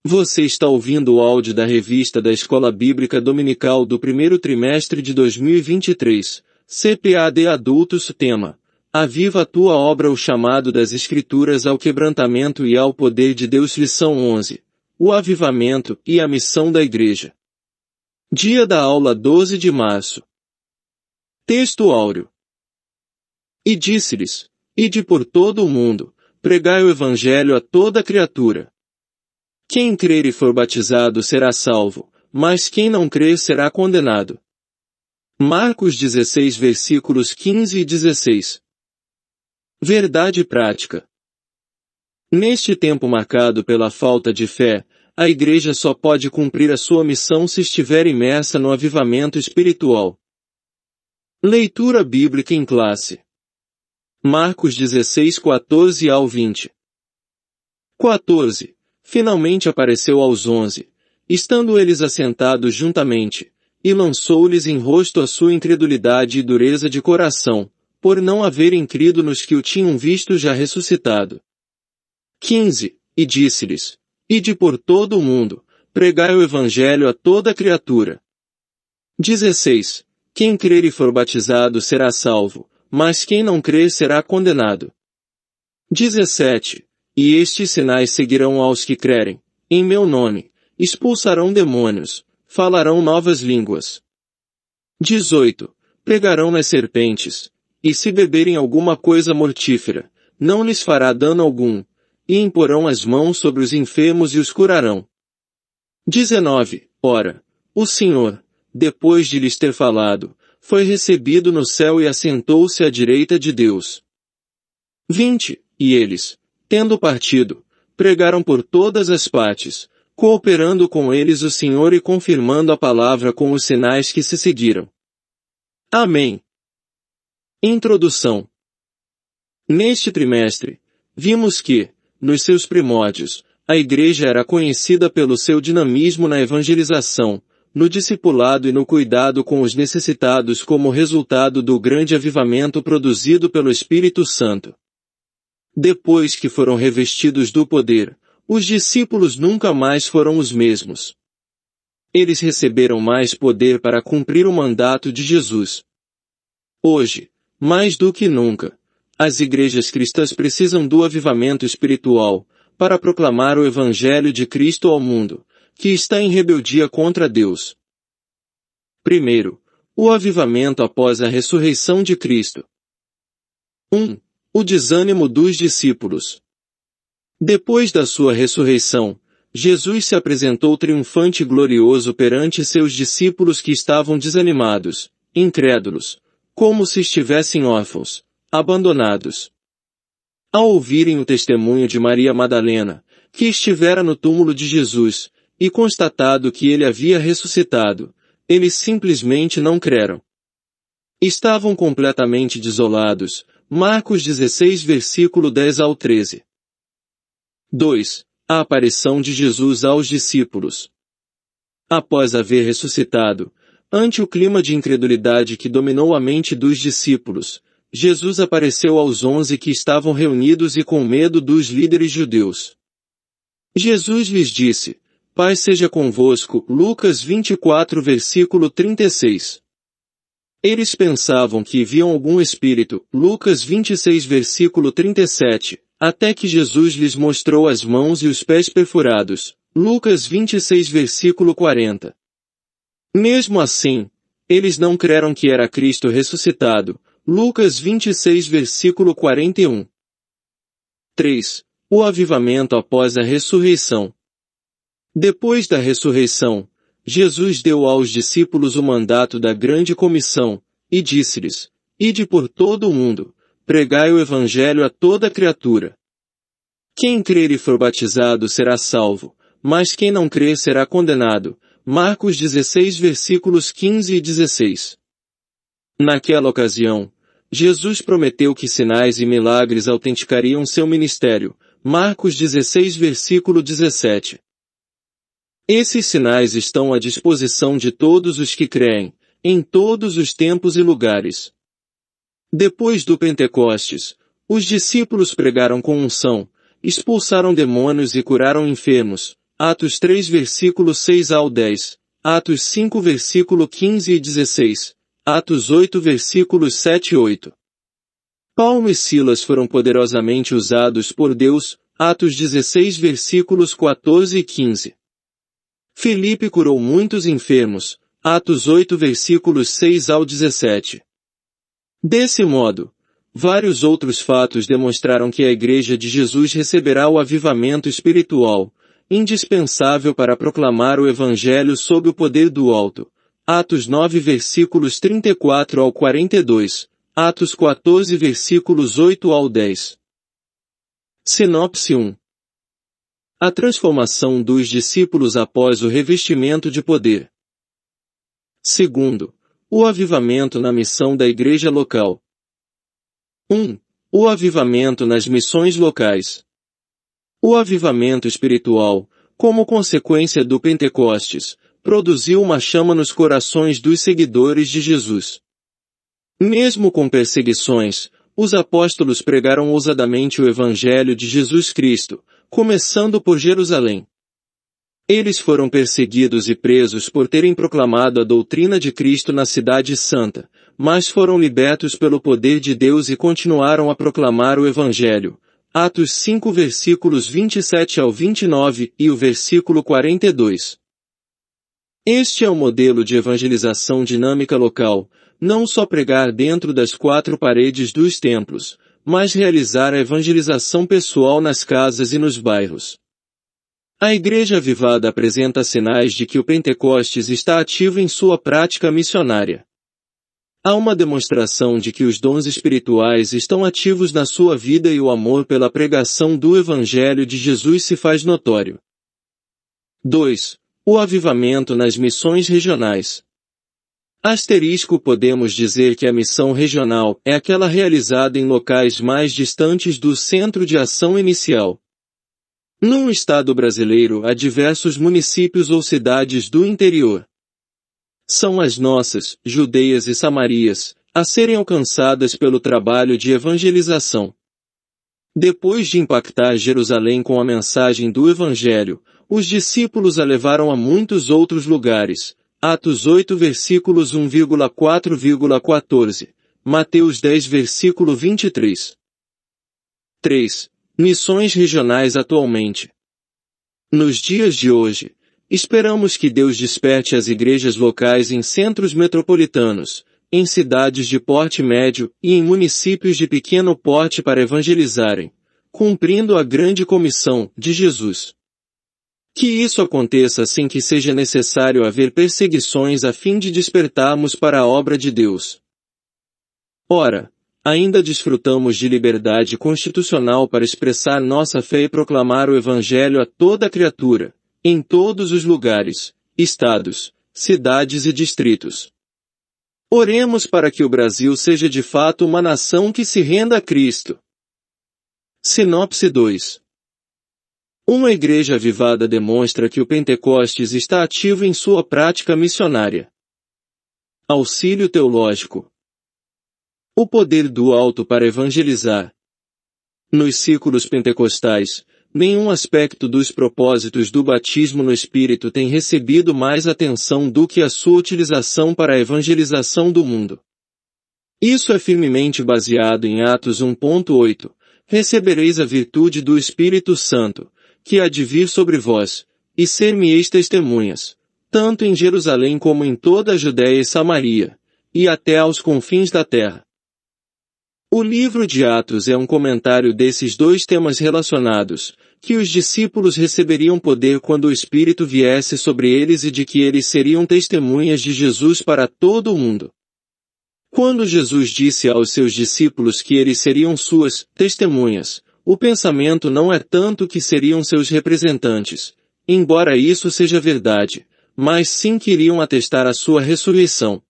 Você está ouvindo o áudio da revista da Escola Bíblica Dominical do primeiro trimestre de 2023, CPAD Adultos. Tema: Aviva a tua obra. O chamado das Escrituras ao quebrantamento e ao poder de Deus. Lição 11. O avivamento e a missão da Igreja. Dia da aula 12 de março. Texto áureo. E disse-lhes: Ide por todo o mundo, pregai o Evangelho a toda criatura. Quem crer e for batizado será salvo, mas quem não crer será condenado. Marcos 16 versículos 15 e 16. Verdade prática. Neste tempo marcado pela falta de fé, a Igreja só pode cumprir a sua missão se estiver imersa no avivamento espiritual. Leitura bíblica em classe. Marcos 16, 14 ao 20. 14. Finalmente apareceu aos 11, estando eles assentados juntamente, e lançou-lhes em rosto a sua incredulidade e dureza de coração, por não haverem crido nos que o tinham visto já ressuscitado. 15. E disse-lhes: Ide por todo o mundo, pregai o Evangelho a toda criatura. 16. Quem crer e for batizado será salvo, mas quem não crer será condenado. 17. E estes sinais seguirão aos que crerem: em meu nome, expulsarão demônios, falarão novas línguas. 18. Pegarão nas serpentes, e se beberem alguma coisa mortífera, não lhes fará dano algum, e imporão as mãos sobre os enfermos e os curarão. 19. Ora, o Senhor, depois de lhes ter falado, foi recebido no céu e assentou-se à direita de Deus. 20. E eles, tendo partido, pregaram por todas as partes, cooperando com eles o Senhor e confirmando a palavra com os sinais que se seguiram. Amém. Introdução. Neste trimestre, vimos que, nos seus primórdios, a Igreja era conhecida pelo seu dinamismo na evangelização, no discipulado e no cuidado com os necessitados como resultado do grande avivamento produzido pelo Espírito Santo. Depois que foram revestidos do poder, os discípulos nunca mais foram os mesmos. Eles receberam mais poder para cumprir o mandato de Jesus. Hoje, mais do que nunca, as igrejas cristãs precisam do avivamento espiritual, para proclamar o Evangelho de Cristo ao mundo, que está em rebeldia contra Deus. Primeiro, o avivamento após a ressurreição de Cristo. 1. O desânimo dos discípulos. Depois da sua ressurreição, Jesus se apresentou triunfante e glorioso perante seus discípulos que estavam desanimados, incrédulos, como se estivessem órfãos, abandonados. Ao ouvirem o testemunho de Maria Madalena, que estivera no túmulo de Jesus, e constatado que ele havia ressuscitado, eles simplesmente não creram. Estavam completamente desolados. Marcos 16 versículo 10 ao 13. 2. A aparição de Jesus aos discípulos. Após haver ressuscitado, ante o clima de incredulidade que dominou a mente dos discípulos, Jesus apareceu aos 11 que estavam reunidos e com medo dos líderes judeus. Jesus lhes disse: Paz seja convosco. Lucas 24 versículo 36. Eles pensavam que viam algum espírito, Lucas 26 versículo 37, até que Jesus lhes mostrou as mãos e os pés perfurados, Lucas 26 versículo 40. Mesmo assim, eles não creram que era Cristo ressuscitado, Lucas 26 versículo 41. 3. O avivamento após a ressurreição. Depois da ressurreição, Jesus deu aos discípulos o mandato da grande comissão, e disse-lhes: Ide por todo o mundo, pregai o Evangelho a toda criatura. Quem crer e for batizado será salvo, mas quem não crer será condenado. Marcos 16 versículos 15 e 16. Naquela ocasião, Jesus prometeu que sinais e milagres autenticariam seu ministério. Marcos 16 versículo 17. Esses sinais estão à disposição de todos os que creem, em todos os tempos e lugares. Depois do Pentecostes, os discípulos pregaram com unção, expulsaram demônios e curaram enfermos, Atos 3 versículo 6 ao 10, Atos 5 versículo 15 e 16, Atos 8 versículos 7 e 8. Paulo e Silas foram poderosamente usados por Deus, Atos 16 versículos 14 e 15. Filipe curou muitos enfermos, Atos 8 versículos 6 ao 17. Desse modo, vários outros fatos demonstraram que a Igreja de Jesus receberá o avivamento espiritual, indispensável para proclamar o Evangelho sob o poder do alto. Atos 9 versículos 34 ao 42, Atos 14 versículos 8 ao 10. Sinopse 1. A transformação dos discípulos após o revestimento de poder. Segundo, o avivamento na missão da igreja local. 1. O avivamento nas missões locais. O avivamento espiritual, como consequência do Pentecostes, produziu uma chama nos corações dos seguidores de Jesus. Mesmo com perseguições, os apóstolos pregaram ousadamente o Evangelho de Jesus Cristo, começando por Jerusalém. Eles foram perseguidos e presos por terem proclamado a doutrina de Cristo na Cidade Santa, mas foram libertos pelo poder de Deus e continuaram a proclamar o Evangelho. Atos 5 versículos 27 ao 29 e o versículo 42. Este é o modelo de evangelização dinâmica local, não só pregar dentro das quatro paredes dos templos, mas realizar a evangelização pessoal nas casas e nos bairros. A Igreja Avivada apresenta sinais de que o Pentecostes está ativo em sua prática missionária. Há uma demonstração de que os dons espirituais estão ativos na sua vida e o amor pela pregação do Evangelho de Jesus se faz notório. 2. O avivamento nas missões regionais. Asterisco podemos dizer que a missão regional é aquela realizada em locais mais distantes do centro de ação inicial. Num estado brasileiro há diversos municípios ou cidades do interior. São as nossas, Judeias e Samarias, a serem alcançadas pelo trabalho de evangelização. Depois de impactar Jerusalém com a mensagem do Evangelho, os discípulos a levaram a muitos outros lugares. Atos 8 versículos 1,4,14, Mateus 10 versículo 23. 3. Missões regionais atualmente. Nos dias de hoje, esperamos que Deus desperte as igrejas locais em centros metropolitanos, em cidades de porte médio e em municípios de pequeno porte para evangelizarem, cumprindo a grande comissão de Jesus. Que isso aconteça sem que seja necessário haver perseguições a fim de despertarmos para a obra de Deus. Ora, ainda desfrutamos de liberdade constitucional para expressar nossa fé e proclamar o Evangelho a toda criatura, em todos os lugares, estados, cidades e distritos. Oremos para que o Brasil seja de fato uma nação que se renda a Cristo. Sinopse 2. Uma igreja avivada demonstra que o Pentecostes está ativo em sua prática missionária. Auxílio teológico. O poder do alto para evangelizar. Nos círculos pentecostais, nenhum aspecto dos propósitos do batismo no Espírito tem recebido mais atenção do que a sua utilização para a evangelização do mundo. Isso é firmemente baseado em Atos 1.8, recebereis a virtude do Espírito Santo, que há de vir sobre vós, e ser-me-eis testemunhas, tanto em Jerusalém como em toda a Judéia e Samaria, e até aos confins da terra. O livro de Atos é um comentário desses dois temas relacionados, que os discípulos receberiam poder quando o Espírito viesse sobre eles e de que eles seriam testemunhas de Jesus para todo o mundo. Quando Jesus disse aos seus discípulos que eles seriam suas testemunhas, o pensamento não é tanto que seriam seus representantes, embora isso seja verdade, mas sim que iriam atestar a sua ressurreição.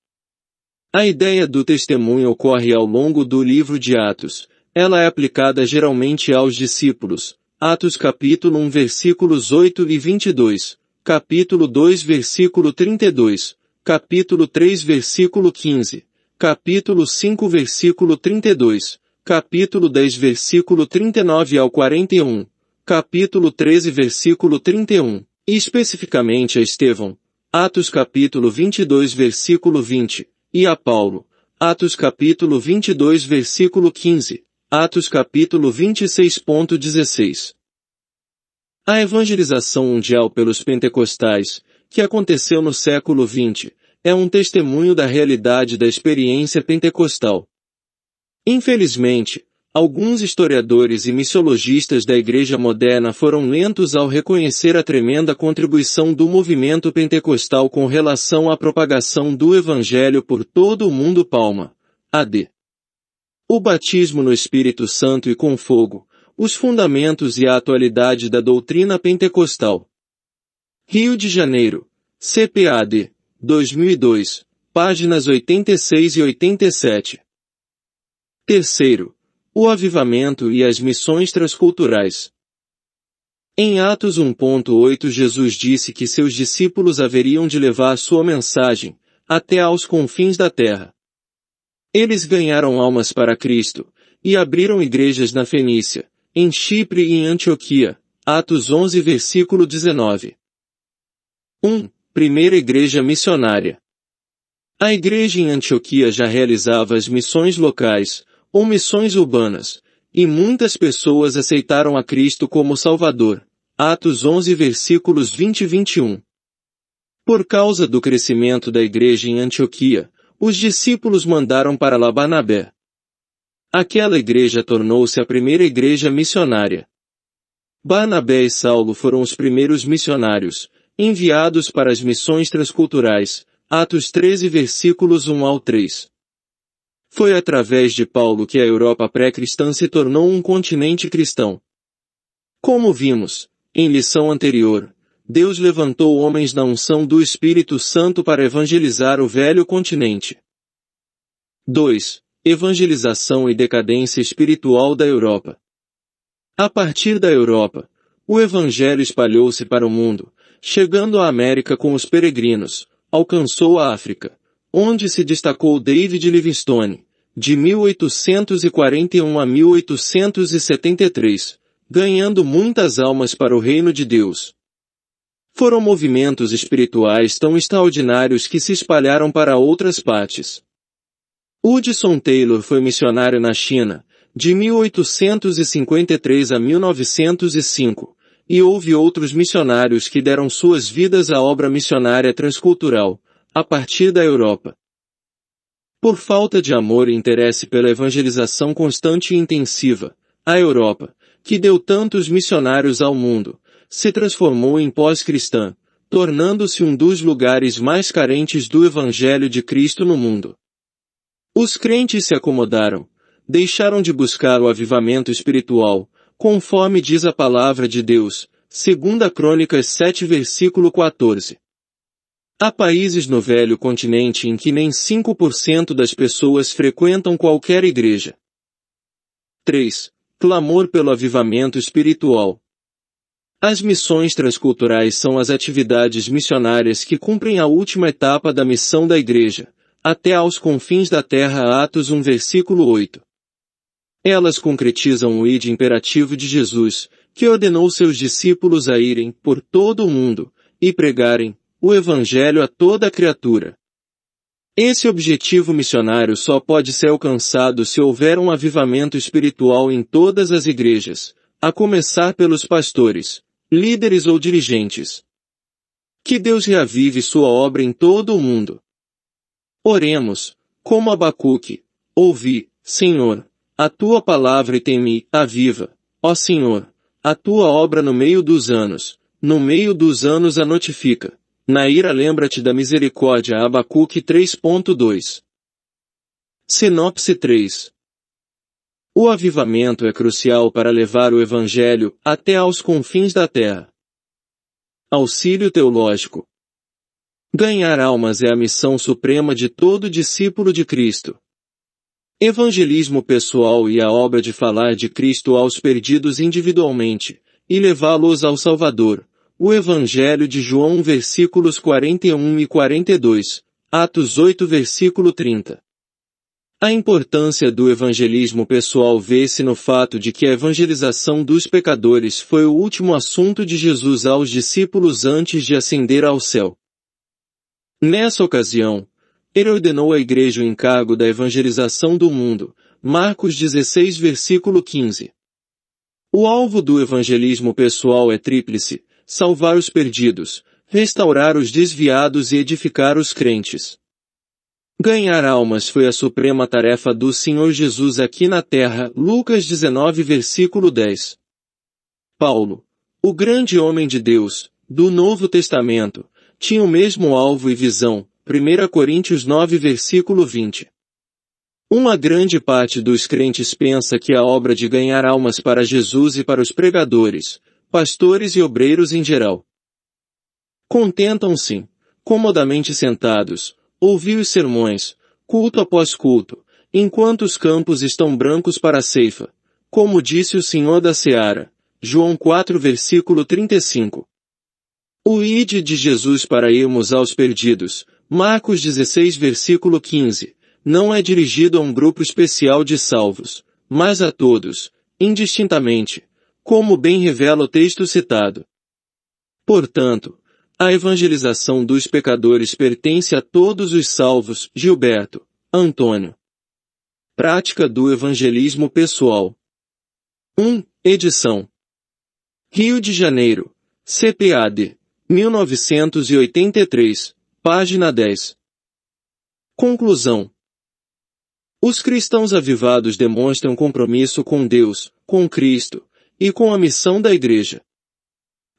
A ideia do testemunho ocorre ao longo do livro de Atos. Ela é aplicada geralmente aos discípulos. Atos capítulo 1 versículos 8 e 22, capítulo 2 versículo 32, capítulo 3 versículo 15, capítulo 5 versículo 32, capítulo 10 versículo 39 ao 41, capítulo 13 versículo 31, e especificamente a Estevão, Atos capítulo 22 versículo 20, e a Paulo, Atos capítulo 22 versículo 15, Atos capítulo 26.16. A evangelização mundial pelos pentecostais, que aconteceu no século XX, é um testemunho da realidade da experiência pentecostal. Infelizmente, alguns historiadores e missiologistas da Igreja moderna foram lentos ao reconhecer a tremenda contribuição do movimento pentecostal com relação à propagação do Evangelho por todo o mundo. Palma, AD. O batismo no Espírito Santo e com fogo, os fundamentos e a atualidade da doutrina pentecostal. Rio de Janeiro, CPAD, 2002, páginas 86 e 87. Terceiro, o avivamento e as missões transculturais. Em Atos 1.8 Jesus disse que seus discípulos haveriam de levar sua mensagem, até aos confins da terra. Eles ganharam almas para Cristo, e abriram igrejas na Fenícia, em Chipre e em Antioquia, Atos 11 versículo 19. 1. Primeira Igreja Missionária. A igreja em Antioquia já realizava as missões locais, ou missões urbanas, e muitas pessoas aceitaram a Cristo como Salvador, Atos 11 versículos 20 e 21. Por causa do crescimento da igreja em Antioquia, os discípulos mandaram para lá Barnabé. Aquela igreja tornou-se a primeira igreja missionária. Barnabé e Saulo foram os primeiros missionários, enviados para as missões transculturais, Atos 13 versículos 1 ao 3. Foi através de Paulo que a Europa pré-cristã se tornou um continente cristão. Como vimos, em lição anterior, Deus levantou homens na unção do Espírito Santo para evangelizar o velho continente. 2. Evangelização e decadência espiritual da Europa. A partir da Europa, o Evangelho espalhou-se para o mundo, chegando à América com os peregrinos, alcançou a África, onde se destacou David Livingstone, de 1841 a 1873, ganhando muitas almas para o reino de Deus. Foram movimentos espirituais tão extraordinários que se espalharam para outras partes. Hudson Taylor foi missionário na China, de 1853 a 1905, e houve outros missionários que deram suas vidas à obra missionária transcultural, a partir da Europa. Por falta de amor e interesse pela evangelização constante e intensiva, a Europa, que deu tantos missionários ao mundo, se transformou em pós-cristã, tornando-se um dos lugares mais carentes do Evangelho de Cristo no mundo. Os crentes se acomodaram, deixaram de buscar o avivamento espiritual, conforme diz a palavra de Deus, 2 Crônicas 7 versículo 14. Há países no velho continente em que nem 5% das pessoas frequentam qualquer igreja. 3. Clamor pelo avivamento espiritual. As missões transculturais são as atividades missionárias que cumprem a última etapa da missão da igreja, até aos confins da terra. Atos 1 versículo 8. Elas concretizam o ide imperativo de Jesus, que ordenou seus discípulos a irem por todo o mundo, e pregarem o Evangelho a toda criatura. Esse objetivo missionário só pode ser alcançado se houver um avivamento espiritual em todas as igrejas, a começar pelos pastores, líderes ou dirigentes. Que Deus reavive sua obra em todo o mundo. Oremos, como Abacuque: ouvi, Senhor, a tua palavra e tem-me, aviva, ó Senhor, a tua obra no meio dos anos a notifica. Na ira lembra-te da misericórdia. Abacuque 3.2. Sinopse 3. O avivamento é crucial para levar o Evangelho até aos confins da terra. Auxílio teológico. Ganhar almas é a missão suprema de todo discípulo de Cristo. Evangelismo pessoal e a obra de falar de Cristo aos perdidos individualmente, e levá-los ao Salvador. O Evangelho de João versículos 41 e 42, Atos 8 versículo 30. A importância do evangelismo pessoal vê-se no fato de que a evangelização dos pecadores foi o último assunto de Jesus aos discípulos antes de ascender ao céu. Nessa ocasião, ele ordenou à igreja o encargo da evangelização do mundo, Marcos 16 versículo 15. O alvo do evangelismo pessoal é tríplice: salvar os perdidos, restaurar os desviados e edificar os crentes. Ganhar almas foi a suprema tarefa do Senhor Jesus aqui na terra, Lucas 19 versículo 10. Paulo, o grande homem de Deus, do Novo Testamento, tinha o mesmo alvo e visão, 1 Coríntios 9 versículo 20. Uma grande parte dos crentes pensa que a obra de ganhar almas para Jesus e para os pregadores, pastores e obreiros em geral, contentam-se, comodamente sentados, ouvir os sermões, culto após culto, enquanto os campos estão brancos para a ceifa, como disse o Senhor da Seara, João 4 versículo 35. O ide de Jesus para irmos aos perdidos, Marcos 16 versículo 15, não é dirigido a um grupo especial de salvos, mas a todos, indistintamente, como bem revela o texto citado. Portanto, a evangelização dos pecadores pertence a todos os salvos. Gilberto, Antônio. Prática do evangelismo pessoal. 1. Edição. Rio de Janeiro. CPAD. 1983. Página 10. Conclusão. Os cristãos avivados demonstram compromisso com Deus, com Cristo, e com a missão da Igreja.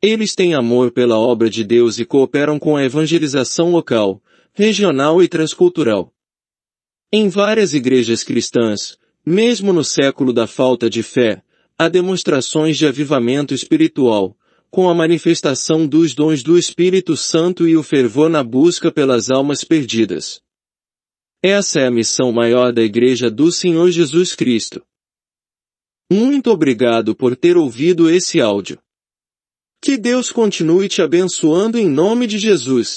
Eles têm amor pela obra de Deus e cooperam com a evangelização local, regional e transcultural. Em várias igrejas cristãs, mesmo no século da falta de fé, há demonstrações de avivamento espiritual, com a manifestação dos dons do Espírito Santo e o fervor na busca pelas almas perdidas. Essa é a missão maior da Igreja do Senhor Jesus Cristo. Muito obrigado por ter ouvido esse áudio. Que Deus continue te abençoando em nome de Jesus.